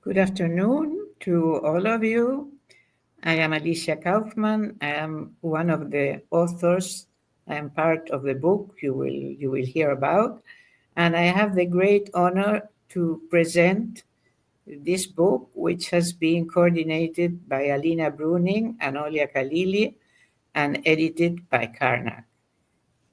Good afternoon to all of you. I am Alicia Kaufmann. I am one of the authors. I am part of the book you will hear about, and I have the great honor to present this book, which has been coordinated by Halina Brunning and Olya Khaleelee and edited by Karnac.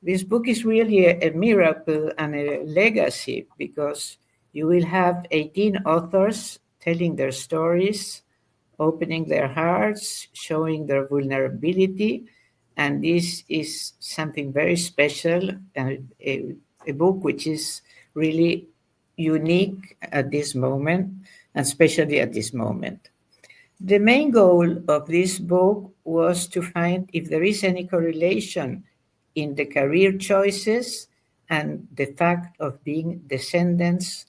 This book is really a miracle and a legacy because you will have 18 authors telling their stories, opening their hearts, showing their vulnerability. And this is something very special, a book which is really unique at this moment, and especially at this moment. The main goal of this book was to find if there is any correlation in the career choices and the fact of being descendants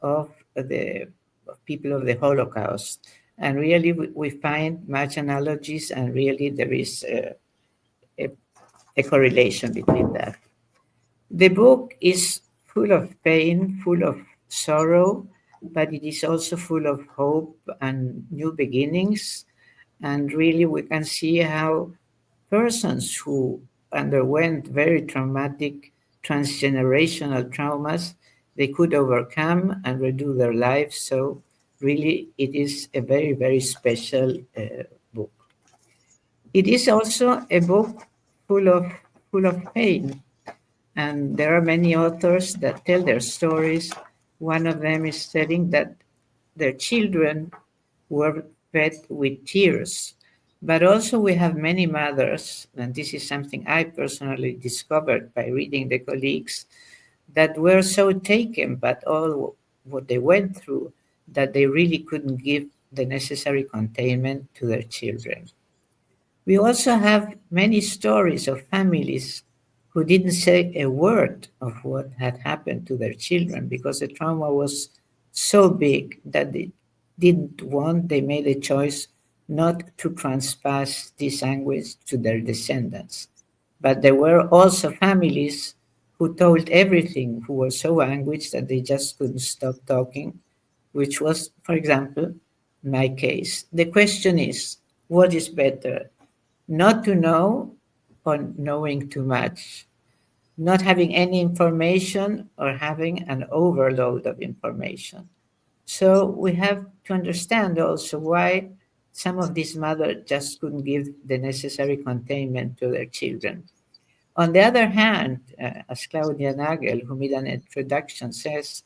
of the of people of the Holocaust. And really, we find much analogies, and really there is a correlation between that. The book is full of pain, full of sorrow, but it is also full of hope and new beginnings. And really, we can see how persons who underwent very traumatic transgenerational traumas, they could overcome and redo their lives. So really, it is a very, very special book. It is also a book full of pain, and there are many authors that tell their stories. One of them is telling that their children were fed with tears. But also, we have many mothers, and this is something I personally discovered by reading the colleagues, that were so taken by all what they went through that they really couldn't give the necessary containment to their children. We also have many stories of families who didn't say a word of what had happened to their children because the trauma was so big that they they made a choice not to transpass this anguish to their descendants. But there were also families who told everything, who were so anguished that they just couldn't stop talking, which was, for example, my case. The question is, what is better? Not to know or knowing too much? Not having any information or having an overload of information? So we have to understand also why some of these mothers just couldn't give the necessary containment to their children. On the other hand, as Claudia Nagel, who made an introduction, says,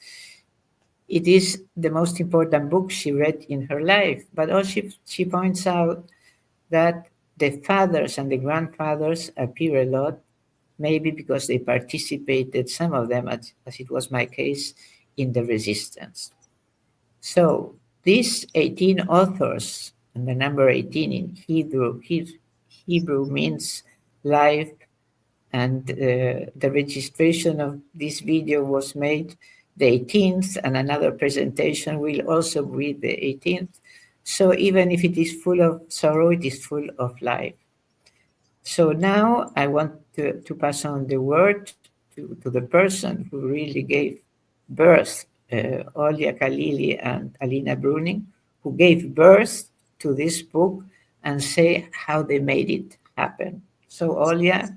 it is the most important book she read in her life. But also she points out that the fathers and the grandfathers appear a lot, maybe because they participated, some of them, as it was my case, in the resistance. So these 18 authors, and the number 18 in Hebrew means life, and the registration of this video was made the 18th, and another presentation will also be the 18th. So even if it is full of sorrow, it is full of life. So now I want to pass on the word to the person who really gave birth, Olya Khaleelee and Halina Brunning, who gave birth to this book, and say how they made it happen. So Olya,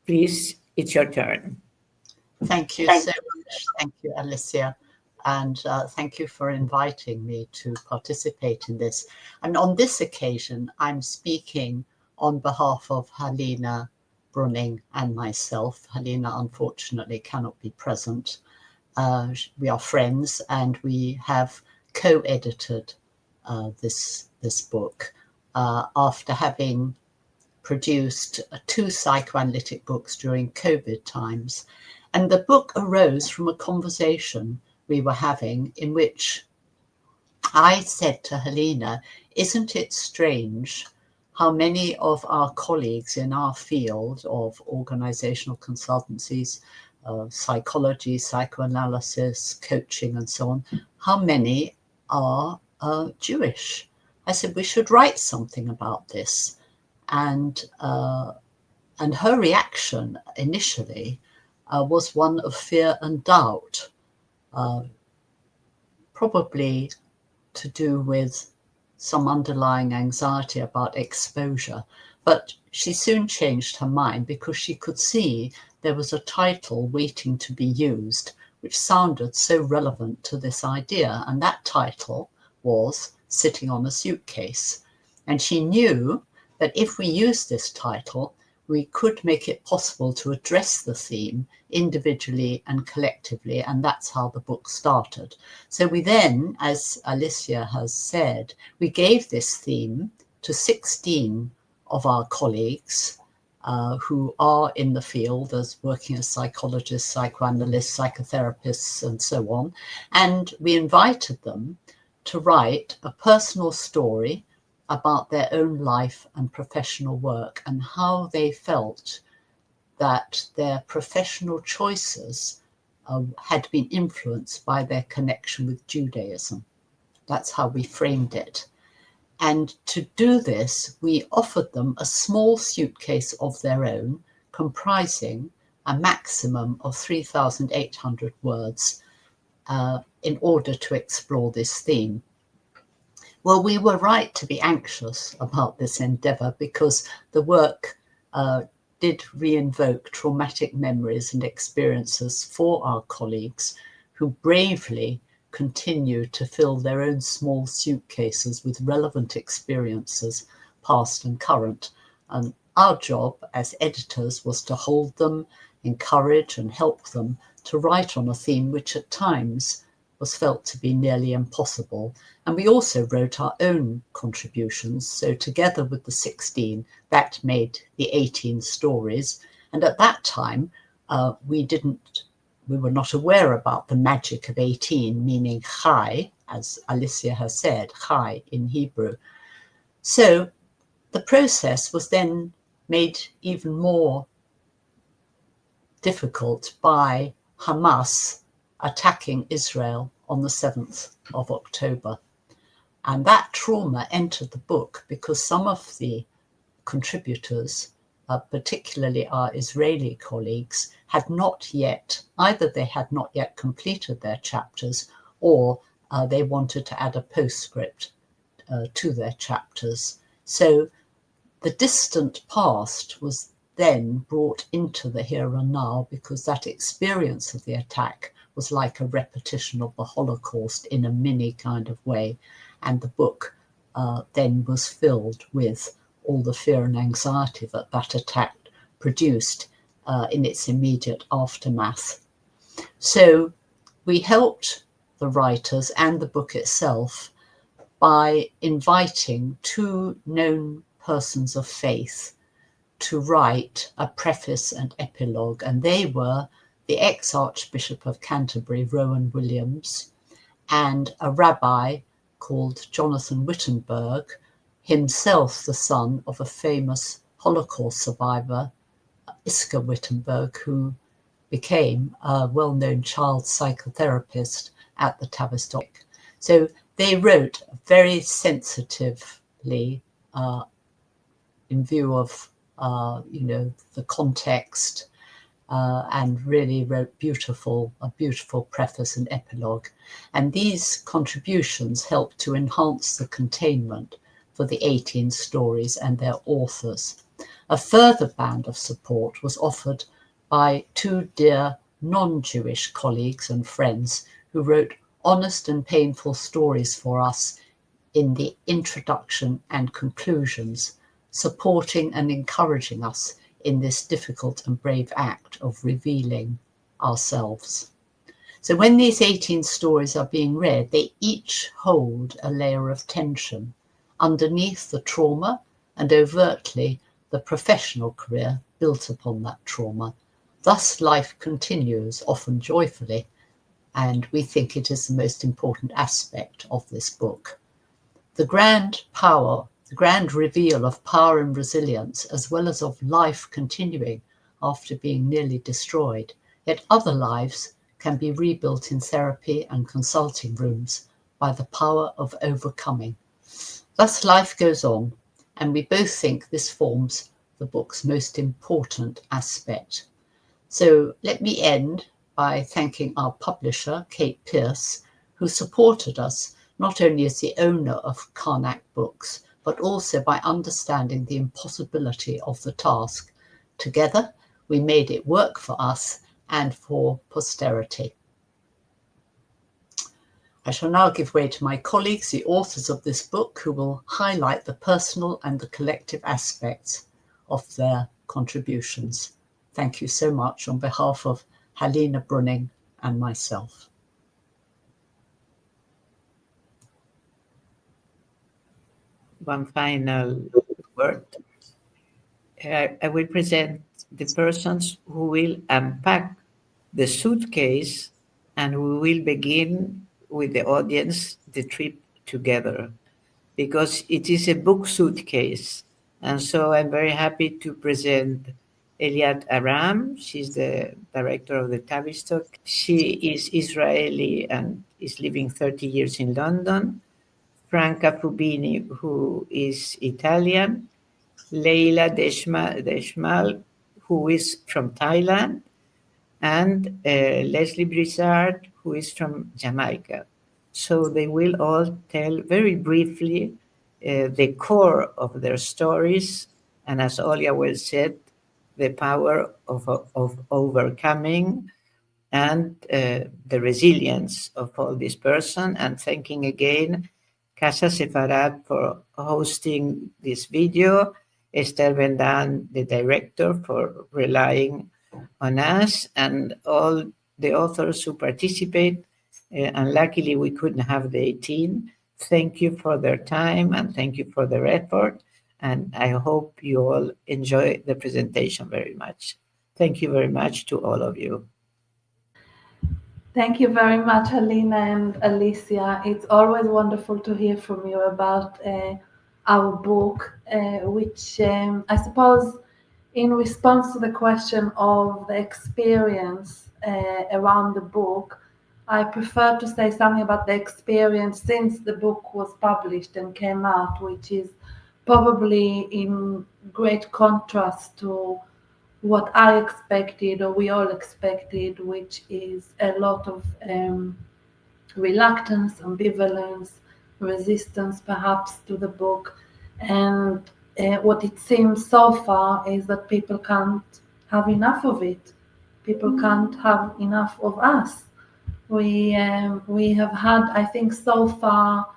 please, it's your turn. Thank you so much. Thank you, Alicia. And thank you for inviting me to participate in this. And on this occasion, I'm speaking on behalf of Halina Brunning and myself. Halina, unfortunately, cannot be present. We are friends, and we have co-edited this book after having produced 2 psychoanalytic books during COVID times. And the book arose from a conversation we were having in which I said to Halina, isn't it strange how many of our colleagues in our field of organizational consultancies, psychology, psychoanalysis, coaching, and so on, how many are Jewish? I said, we should write something about this. And her reaction initially was one of fear and doubt, probably to do with some underlying anxiety about exposure. But she soon changed her mind because she could see there was a title waiting to be used which sounded so relevant to this idea. And that title was Sitting on a Suitcase. And she knew that if we used this title, we could make it possible to address the theme individually and collectively, and that's how the book started. So we then, as Alicia has said, we gave this theme to 16 of our colleagues who are in the field as working as psychologists, psychoanalysts, psychotherapists, and so on. And we invited them to write a personal story about their own life and professional work and how they felt that their professional choices had been influenced by their connection with Judaism. That's how we framed it. And to do this, we offered them a small suitcase of their own, comprising a maximum of 3,800 words in order to explore this theme. Well, we were right to be anxious about this endeavour because the work did re-invoke traumatic memories and experiences for our colleagues who bravely continue to fill their own small suitcases with relevant experiences, past and current. And our job as editors was to hold them, encourage and help them to write on a theme which at times was felt to be nearly impossible. And we also wrote our own contributions. So together with the 16, that made the 18 stories. And at that time, we were not aware about the magic of 18, meaning chai, as Alicia has said, chai in Hebrew. So the process was then made even more difficult by Hamas attacking Israel on the 7th of October. And that trauma entered the book because some of the contributors, particularly our Israeli colleagues, had not yet, either they had not yet completed their chapters or they wanted to add a postscript to their chapters. So the distant past was then brought into the here and now because that experience of the attack was like a repetition of the Holocaust in a mini kind of way. And the book then was filled with all the fear and anxiety that that attack produced in its immediate aftermath. So we helped the writers and the book itself by inviting two known persons of faith to write a preface and epilogue, and they were the ex-Archbishop of Canterbury, Rowan Williams, and a rabbi called Jonathan Wittenberg, himself the son of a famous Holocaust survivor, Iska Wittenberg, who became a well-known child psychotherapist at the Tavistock. So they wrote very sensitively in view of the context, and really wrote a beautiful preface and epilogue. And these contributions helped to enhance the containment for the 18 stories and their authors. A further band of support was offered by two dear non-Jewish colleagues and friends who wrote honest and painful stories for us in the introduction and conclusions, supporting and encouraging us in this difficult and brave act of revealing ourselves. So when these 18 stories are being read, they each hold a layer of tension underneath the trauma and overtly the professional career built upon that trauma. Thus life continues, often joyfully, and we think it is the most important aspect of this book. The grand reveal of power and resilience, as well as of life continuing after being nearly destroyed, yet other lives can be rebuilt in therapy and consulting rooms by the power of overcoming. Thus life goes on, and we both think this forms the book's most important aspect. So let me end by thanking our publisher, Kate Pierce, who supported us not only as the owner of Karnac Books, but also by understanding the impossibility of the task. Together, we made it work for us and for posterity. I shall now give way to my colleagues, the authors of this book, who will highlight the personal and the collective aspects of their contributions. Thank you so much on behalf of Halina, Brunning, and myself. One final word. I will present the persons who will unpack the suitcase, and we will begin with the audience the trip together, because it is a book suitcase. And so I'm very happy to present Eliat Aram. She's the director of the Tavistock. She is Israeli and is living 30 years in London. Franca Fubini, who is Italian. Leila Djemal, who is from Thailand. And Leslie Brissett, who is from Jamaica. So they will all tell very briefly the core of their stories, and as Olya well said, the power of overcoming and the resilience of all this person. And thanking again Casa Sefarad for hosting this video, Esther Vendan, the director, for relying on us, and all the authors who participate. And luckily we couldn't have the 18. Thank you for their time and thank you for their effort. And I hope you all enjoy the presentation very much. Thank you very much to all of you. Thank you very much, Halina and Alicia. It's always wonderful to hear from you about our book, which I suppose in response to the question of the experience around the book, I prefer to say something about the experience since the book was published and came out, which is probably in great contrast to what I expected, or we all expected, which is a lot of reluctance, ambivalence, resistance perhaps to the book. And what it seems so far is that people can't have enough of it. People can't have enough of us. We have had, I think, so far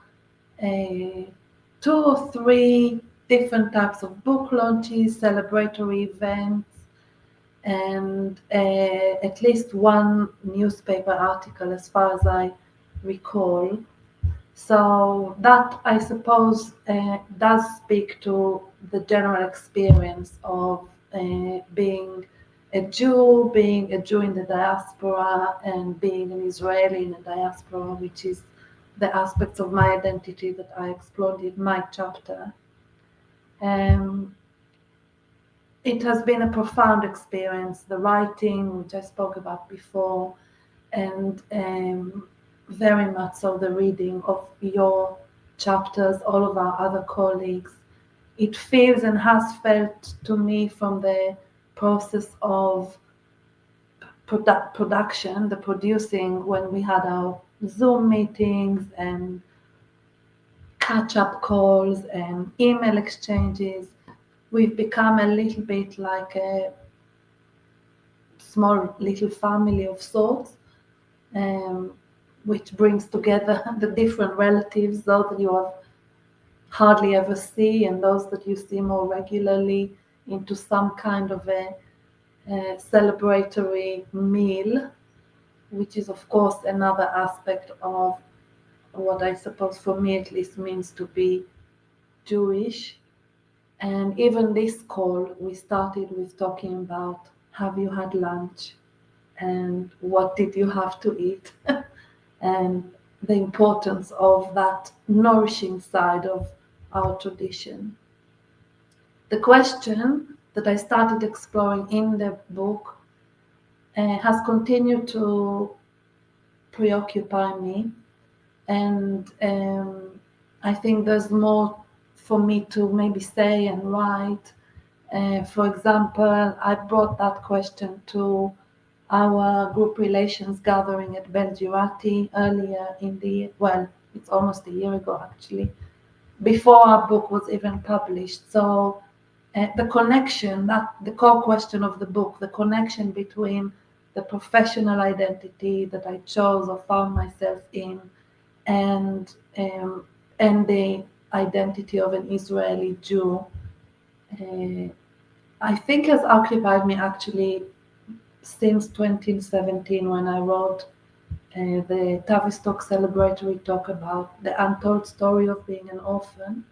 2 or 3 different types of book launches, celebratory events, and at least 1 newspaper article, as far as I recall. So that, I suppose, does speak to the general experience of being a Jew in the diaspora, and being an Israeli in the diaspora, which is the aspects of my identity that I explored in my chapter. It has been a profound experience, the writing, which I spoke about before, and very much so the reading of your chapters, all of our other colleagues. It feels and has felt to me from the process of production, the producing, when we had our Zoom meetings and catch-up calls and email exchanges. We've become a little bit like a small little family of sorts, which brings together the different relatives, those that you have hardly ever see and those that you see more regularly, into some kind of a celebratory meal, which is of course another aspect of what I suppose, for me at least, means to be Jewish. And even this call, we started with talking about, have you had lunch? And what did you have to eat? And the importance of that nourishing side of our tradition. The question that I started exploring in the book has continued to preoccupy me. And I think there's more for me to maybe say and write. For example, I brought that question to our group relations gathering at Belgirati earlier in the, well, it's almost a year ago actually, before our book was even published. So the connection, that the core question of the book, the connection between the professional identity that I chose or found myself in, and the identity of an Israeli Jew, I think has occupied me actually since 2017, when I wrote the Tavistock celebratory talk about the untold story of being an orphan.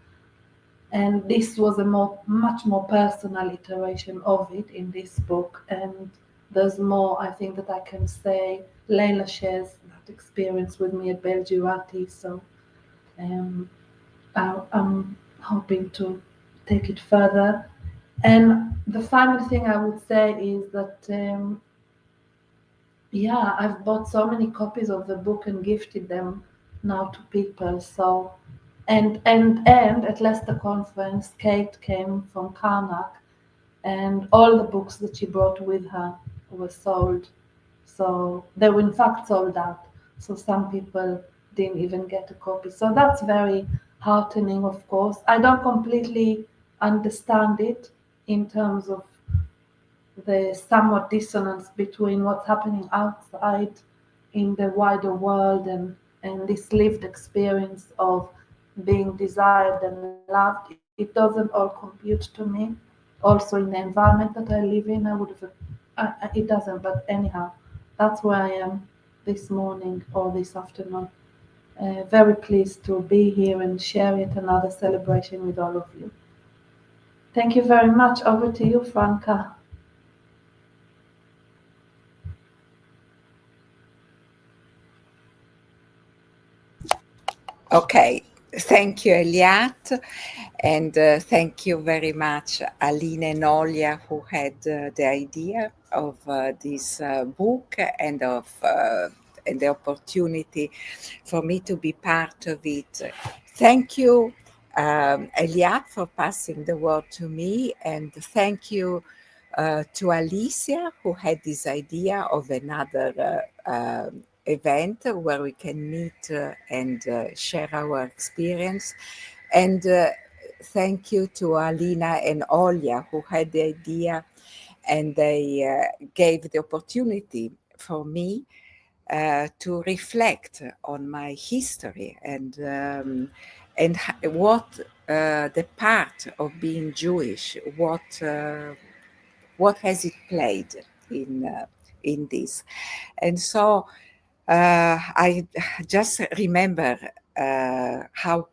And this was a much more personal iteration of it in this book. And there's more, I think, that I can say. Leila shares that experience with me at Belgirati, so I'm hoping to take it further. And the final thing I would say is that, I've bought so many copies of the book and gifted them now to people. So, and at Leicester Conference, Kate came from Karnac, and all the books that she brought with her were sold. So they were in fact sold out. So some people didn't even get a copy. So that's very heartening, of course. I don't completely understand it in terms of the somewhat dissonance between what's happening outside in the wider world and this lived experience of being desired and loved. It doesn't all compute to me. Also in the environment that I live in, I would have, it doesn't, but anyhow, that's where I am this morning or this afternoon. Very pleased to be here and share yet another celebration with all of you. Thank you very much. Over to you, Franca. Okay, thank you, Eliat, and thank you very much, Halina and Olya, who had the idea of this book and of and the opportunity for me to be part of it. Thank you, Eliat, for passing the word to me, and thank you to Alicia, who had this idea of another event where we can meet and share our experience. And thank you to Halina and Olya, who had the idea, and they gave the opportunity for me to reflect on my history and what the part of being Jewish, what has it played in this. And so I just remember how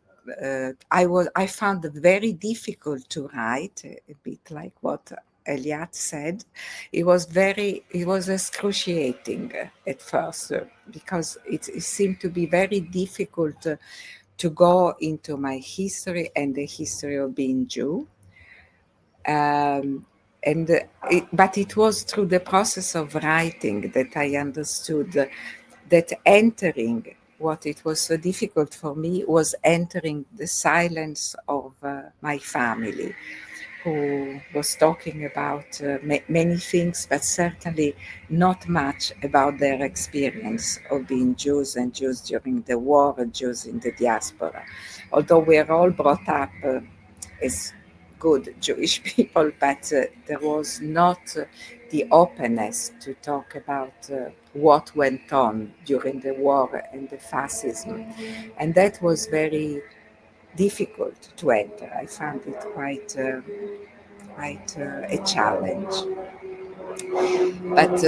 I found it very difficult to write, a bit like what Eliat said. It was excruciating at first because it seemed to be very difficult to go into my history and the history of being Jew. But it was through the process of writing that I understood that entering, what it was so difficult for me was entering the silence of my family, who was talking about many things, but certainly not much about their experience of being Jews and Jews during the war and Jews in the diaspora. Although we are all brought up as good Jewish people, but there was not the openness to talk about what went on during the war and the fascism. And that was very difficult to enter. I found it quite a challenge. But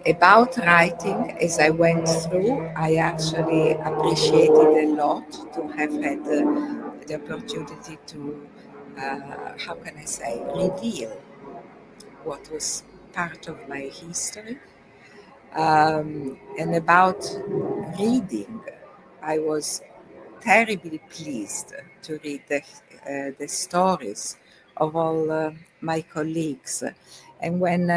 about writing, as I went through, I actually appreciated a lot to have had the opportunity to, how can I say, reveal what was part of my history. And about reading, I was terribly pleased to read the stories of all my colleagues. And when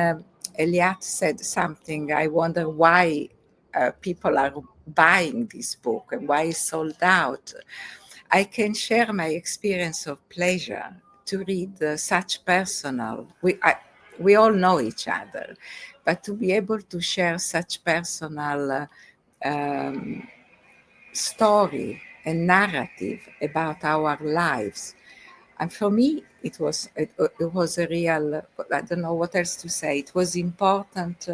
Eliat said something, I wonder why people are buying this book and why it's sold out. I can share my experience of pleasure to read such personal. We all know each other, but to be able to share such personal story a narrative about our lives. And for me, it was a real, I don't know what else to say. It was important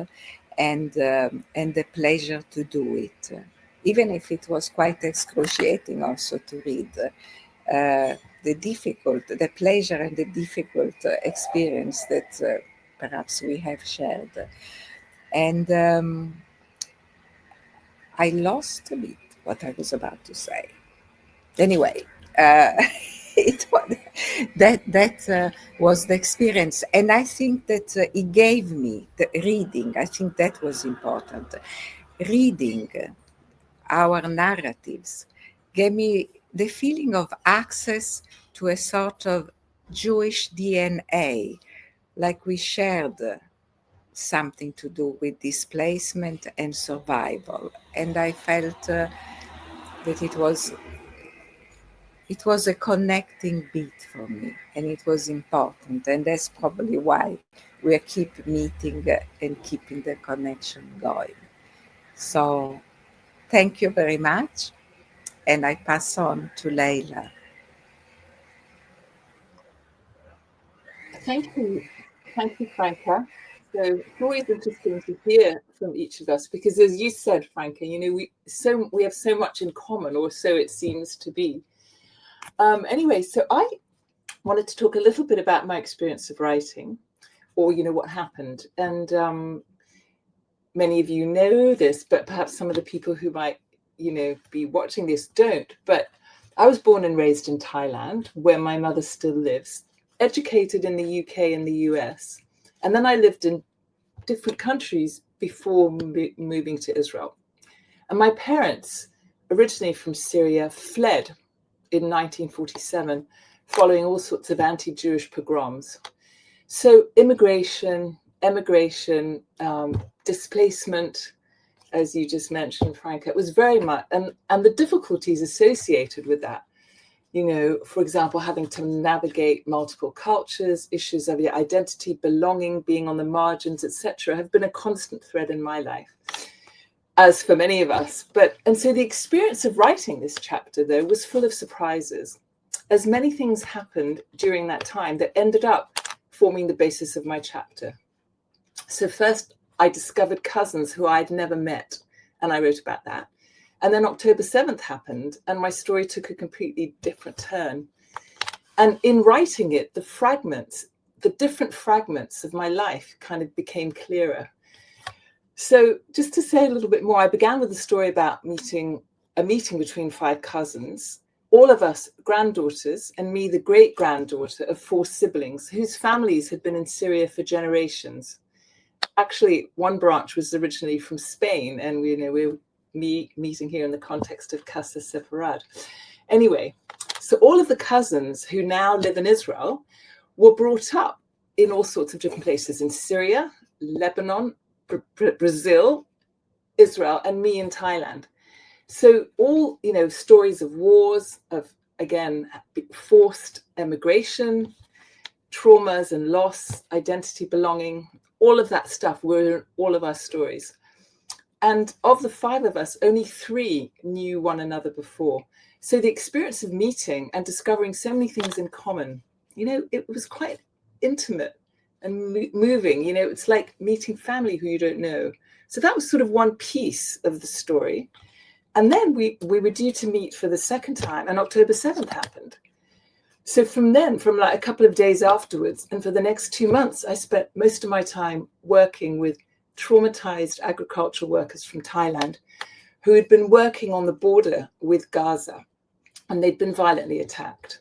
and a pleasure to do it, even if it was quite excruciating also to read. The pleasure and the difficult experience that perhaps we have shared. And I lost a bit what I was about to say. Anyway, that was the experience. And I think that it gave me the reading. I think that was important. Reading our narratives gave me the feeling of access to a sort of Jewish DNA, like we shared something to do with displacement and survival. And I felt that it was a connecting beat for me, and it was important. And that's probably why we keep meeting and keeping the connection going. So thank you very much. And I pass on to Leila. Thank you, Franca. So it's always interesting to hear from each of us, because as you said, Franca, we have so much in common, or so it seems to be. Anyway, so I wanted to talk a little bit about my experience of writing, or what happened. And many of you know this, but perhaps some of the people who might be watching this don't. But I was born and raised in Thailand, where my mother still lives, educated in the UK and the US. And then I lived in different countries before moving to Israel. And my parents, originally from Syria, fled in 1947, following all sorts of anti-Jewish pogroms. So immigration, emigration, displacement, as you just mentioned, Franca, it was very much, and the difficulties associated with that. For example, having to navigate multiple cultures, issues of your identity, belonging, being on the margins, etc., have been a constant thread in my life, as for many of us. And so the experience of writing this chapter, though, was full of surprises, as many things happened during that time that ended up forming the basis of my chapter. So first, I discovered cousins who I'd never met, and I wrote about that. And then October 7th happened, and my story took a completely different turn. And in writing it, the different fragments of my life kind of became clearer. So just to say a little bit more, I began with a story about a meeting between 5 cousins, all of us granddaughters, and me, the great-granddaughter of 4 siblings whose families had been in Syria for generations. Actually, one branch was originally from Spain, and we were meeting here in the context of Casa Separad. Anyway, so all of the cousins who now live in Israel were brought up in all sorts of different places, in Syria, Lebanon, Brazil, Israel, and me in Thailand. So all, stories of wars, of, again, forced emigration, traumas and loss, identity, belonging, all of that stuff were in all of our stories. And of the 5 of us, only 3 knew one another before. So the experience of meeting and discovering so many things in common, it was quite intimate and moving. It's like meeting family who you don't know. So that was sort of one piece of the story. And then we were due to meet for the second time, and October 7th happened. So from like a couple of days afterwards, and for the next 2 months, I spent most of my time working with traumatized agricultural workers from Thailand who had been working on the border with Gaza, and they'd been violently attacked.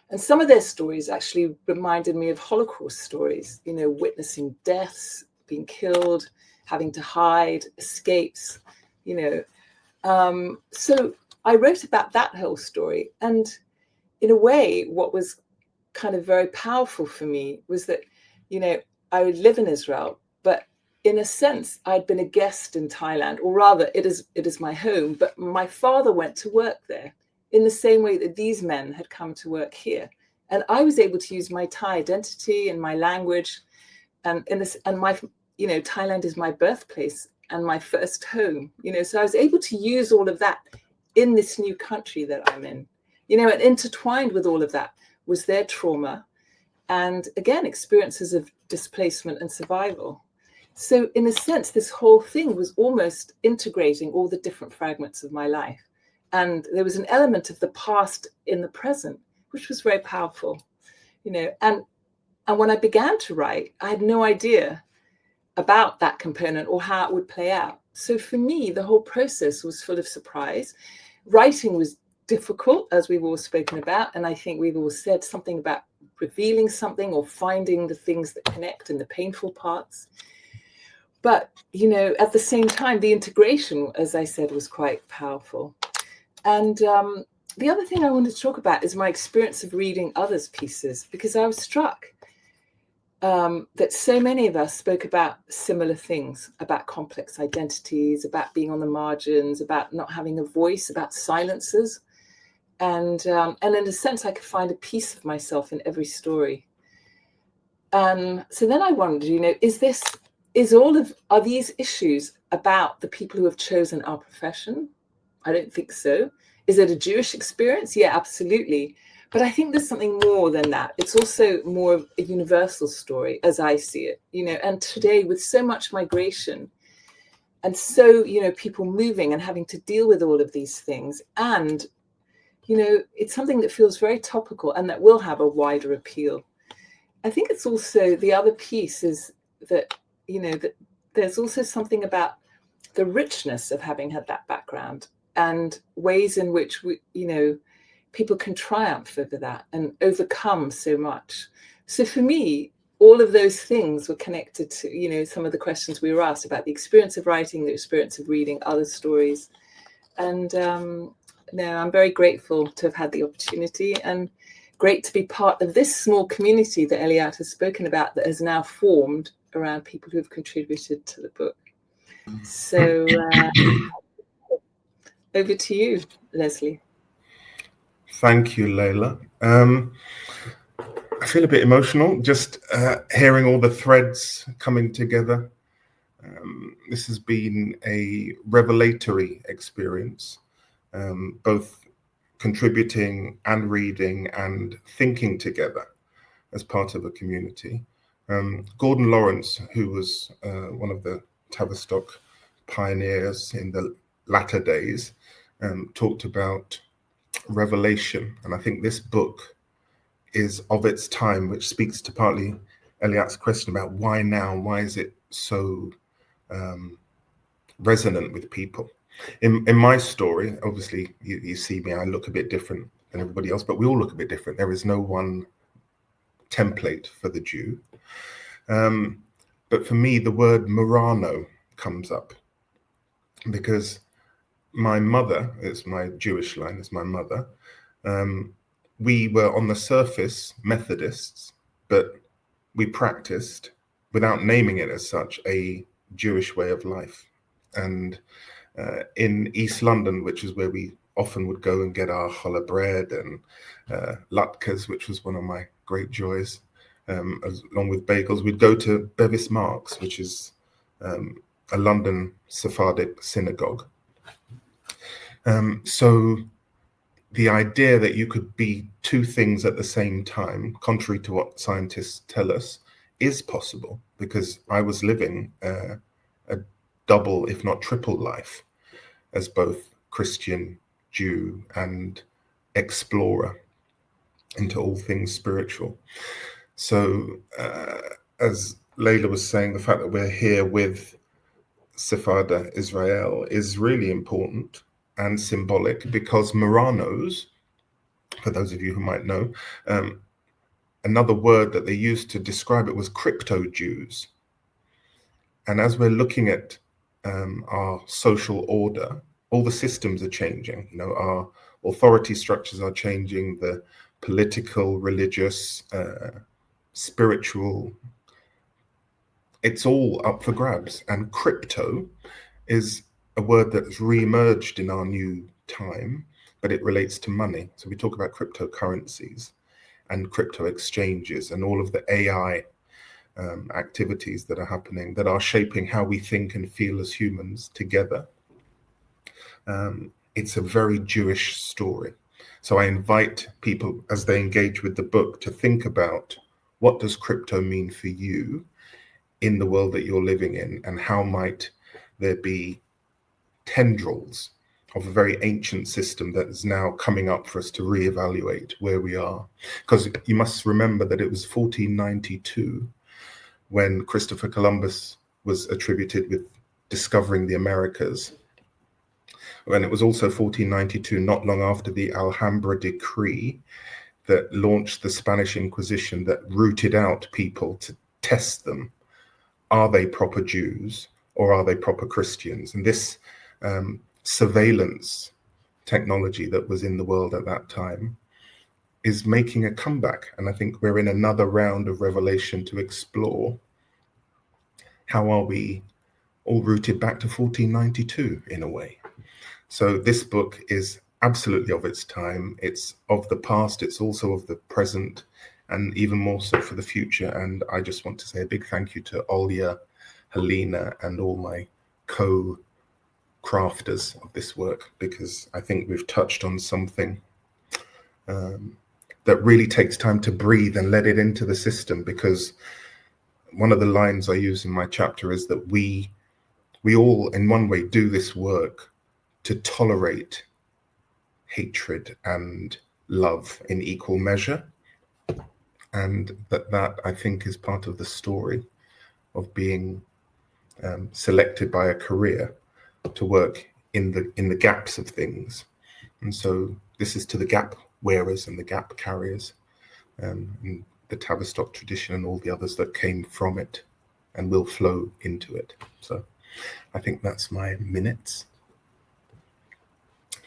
And some of their stories actually reminded me of Holocaust stories, witnessing deaths, being killed, having to hide, escapes, So I wrote about that whole story. And in a way, what was kind of very powerful for me was that, I would live in Israel, but in a sense, I'd been a guest in Thailand, or rather, it is my home, but my father went to work there in the same way that these men had come to work here. And I was able to use my Thai identity and my language, and my, Thailand is my birthplace and my first home, so I was able to use all of that in this new country that I'm in. You know, and intertwined with all of that was their trauma and, again, experiences of displacement and survival. So in a sense, this whole thing was almost integrating all the different fragments of my life. And there was an element of the past in the present, which was very powerful, you know. And when I began to write, I had no idea about that component or how it would play out. So for me, the whole process was full of surprise. Writing was difficult, as we've all spoken about. And I think we've all said something about revealing something or finding the things that connect and the painful parts. But, you know, at the same time, the integration, as I said, was quite powerful. And the other thing I wanted to talk about is my experience of reading others' pieces, because I was struck that so many of us spoke about similar things, about complex identities, about being on the margins, about not having a voice, about silences. And in a sense, I could find a piece of myself in every story. So then I wondered, you know, are these issues about the people who have chosen our profession? I don't think so. Is it a Jewish experience? Yeah, absolutely. But I think there's something more than that. It's also more of a universal story, as I see it, you know. And today, with so much migration and so, you know, people moving and having to deal with all of these things, and, you know, it's something that feels very topical and that will have a wider appeal. I think it's also, the other piece is that, you know, that there's also something about the richness of having had that background and ways in which we, you know, people can triumph over that and overcome so much. So for me, all of those things were connected to, you know, some of the questions we were asked about the experience of writing, the experience of reading other stories. And no, I'm very grateful to have had the opportunity, and great to be part of this small community that Eliat has spoken about, that has now formed around people who have contributed to the book. So over to you, Leslie. Thank you, Leila. I feel a bit emotional just hearing all the threads coming together. This has been a revelatory experience, both contributing and reading and thinking together as part of a community. Gordon Lawrence, who was one of the Tavistock pioneers in the latter days, talked about revelation. And I think this book is of its time, which speaks to partly Eliat's question about why now, why is it so resonant with people. In my story, obviously, you see me, I look a bit different than everybody else, but we all look a bit different. There is no one template for the Jew. But for me, the word Murano comes up because my mother, it's my Jewish line, it's my mother. We were on the surface Methodists, but we practiced, without naming it as such, a Jewish way of life. And in East London, which is where we often would go and get our challah bread and latkes, which was one of my great joys, along with bagels, we'd go to Bevis Marks, which is a London Sephardic synagogue. So the idea that you could be two things at the same time, contrary to what scientists tell us, is possible, because I was living a double, if not triple life as both Christian, Jew, and explorer into all things spiritual. So as Leila was saying, the fact that we're here with Sepharda Israel is really important and symbolic, because Muranos, for those of you who might know, another word that they used to describe it was crypto-Jews. And as we're looking at our social order, all the systems are changing. You know, our authority structures are changing, the political, religious, spiritual, it's all up for grabs. And crypto is a word that's re-emerged in our new time, but it relates to money. So we talk about cryptocurrencies and crypto exchanges and all of the AI activities that are happening, that are shaping how we think and feel as humans together. it's a very Jewish story. So I invite people, as they engage with the book, to think about, what does crypto mean for you in the world that you're living in, and how might there be tendrils of a very ancient system that is now coming up for us to reevaluate where we are. Because you must remember that it was 1492 when Christopher Columbus was attributed with discovering the Americas. And it was also 1492, not long after the Alhambra Decree, that launched the Spanish Inquisition, that rooted out people to test them. Are they proper Jews or are they proper Christians? And this surveillance technology that was in the world at that time is making a comeback. And I think we're in another round of revelation to explore, how are we all rooted back to 1492 in a way. So this book is absolutely of its time. It's of the past, it's also of the present, and even more so for the future. And I just want to say a big thank you to Olya, Halina, and all my co-crafters of this work, because I think we've touched on something that really takes time to breathe and let it into the system. Because one of the lines I use in my chapter is that we all, in one way, do this work to tolerate hatred and love in equal measure. And that I think is part of the story of being selected by a career to work in the gaps of things. And so this is to the gap wearers and the gap carriers, and the Tavistock tradition and all the others that came from it and will flow into it. So I think that's my minutes.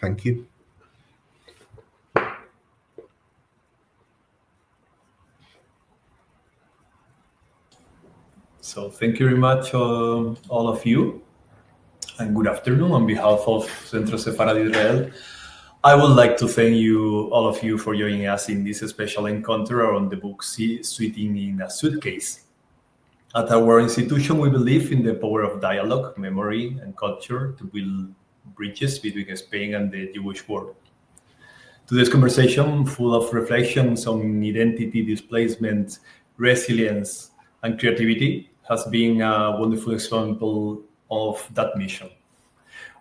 Thank you. So thank you very much, all of you, and good afternoon. On behalf of Centro Sefarad Israel, I would like to thank you, all of you, for joining us in this special encounter on the book Sitting in a Suitcase. At our institution, we believe in the power of dialogue, memory, and culture to build bridges between Spain and the Jewish world. Today's conversation, full of reflections on identity, displacement, resilience, and creativity, has been a wonderful example of that mission.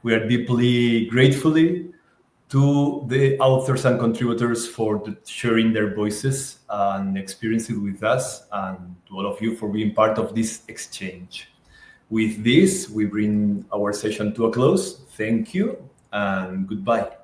We are deeply grateful to the authors and contributors for sharing their voices and experiences with us, and to all of you for being part of this exchange. With this, we bring our session to a close. Thank you and goodbye.